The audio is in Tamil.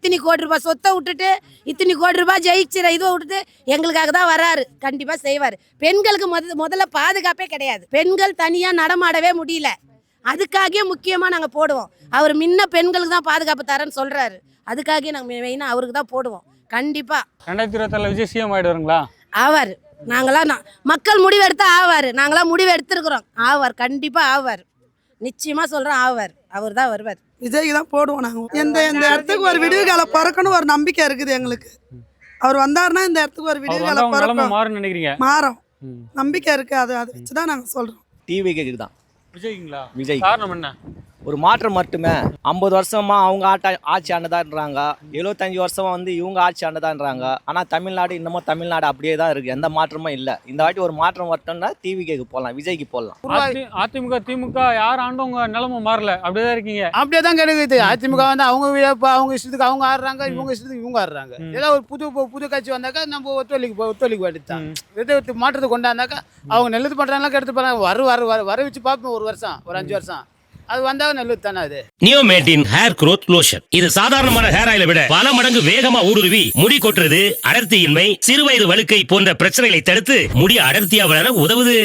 இத்தனை கோடி ரூபாய் சொத்தை விட்டுட்டு இத்தனை கோடி ரூபாய் ஜெயிச்சிட இதை விட்டுட்டு எங்களுக்காக தான் வராரு. கண்டிப்பா செய்வார். பெண்களுக்கு முதல்ல பாதுகாப்பே கிடையாது. பெண்கள் தனியா நடமாடவே முடியல. அதுக்காகவே முக்கியமா நாங்க போடுவோம். அவர் முன்ன பெண்களுக்கு தான் பாதுகாப்பு தரேன்னு சொல்றாரு. அதுக்காகவே நாங்க மெயினா அவருக்கு தான் போடுவோம். கண்டிப்பா 2024 விஜய் சிஎம் ஆயிடுவாருங்களா? ஆவார். நாங்களாம் மக்கள் முடிவு எடுத்தா ஆவார். நாங்களாம் முடிவு எடுத்துருக்குறோம். ஆவார், கண்டிப்பா ஆவார். நிச்சயமா சொல்றோம் ஆவார். அவர் தான் வருவார். விஜய்க்கு தான் போடுவோம் நாங்கள். எந்த இடத்துக்கு ஒரு விடிவு காலம் பிறக்கணும் ஒரு நம்பிக்கை இருக்குது எங்களுக்கு. அவர் வந்தாருன்னா இந்த இடத்துக்கு ஒரு விடிவு காலம் பிறக்கும். மாறும்னு நினைக்கிறீங்க? மாறும் நம்பிக்கை இருக்கு. அதை வச்சுதான் நாங்கள் சொல்றோம். டிவிக்கு தான் விஜய்ங்களா? விஜய் காரணம் என்ன? ஒரு மாற்றம் மட்டுமே. 50 வருஷமா அவங்க ஆட்சி ஆனதான்றாங்க, 75 வருஷமா வந்து இவங்க ஆட்சி ஆனதான்றாங்க. ஆனால் தமிழ்நாடு இன்னமும் தமிழ்நாடு அப்படியே தான் இருக்கு. எந்த மாற்றமும் இல்லை. இந்த வாட்டி ஒரு மாற்றம் வரட்டும்னா டிவிக்கு போடலாம், விஜய்க்கு போடலாம். அதிமுக திமுக யார் ஆண்டும் உங்க நிலைமை மாறல, அப்படியே இருக்கீங்க. அப்படியே தான் கிடைக்குது. அதிமுக வந்து அவங்க இஷ்டத்துக்கு அவங்க ஆடுறாங்க, இவங்க இஷ்டத்துக்கு இவங்க ஆடுறாங்க. ஏதாவது ஒரு புது கட்சி வந்தாக்கா நம்ம ஒத்துழைக்க வேண்டியதுதான். மாற்றத்தை கொண்டாந்தாக்கா அவங்க நல்லது பண்றாங்களா கெடுத்து பண்றாங்க. வர வச்சு பார்ப்போம். ஒரு வருஷம், ஒரு 5 வருஷம் அது வந்தா நல்லது தானே. அது நியோமேட்டின் ஹேர் growth லோஷன். இது சாதாரணமான ஹேர் ஆயிலை விட பல மடங்கு வேகமா ஊடுருவி முடி கொட்டுறது, அடர்த்தியின்மை, சிறுவயது வழுக்கை போன்ற பிரச்சனைகளை தடுத்து முடி அடர்த்தியா வளர உதவுது.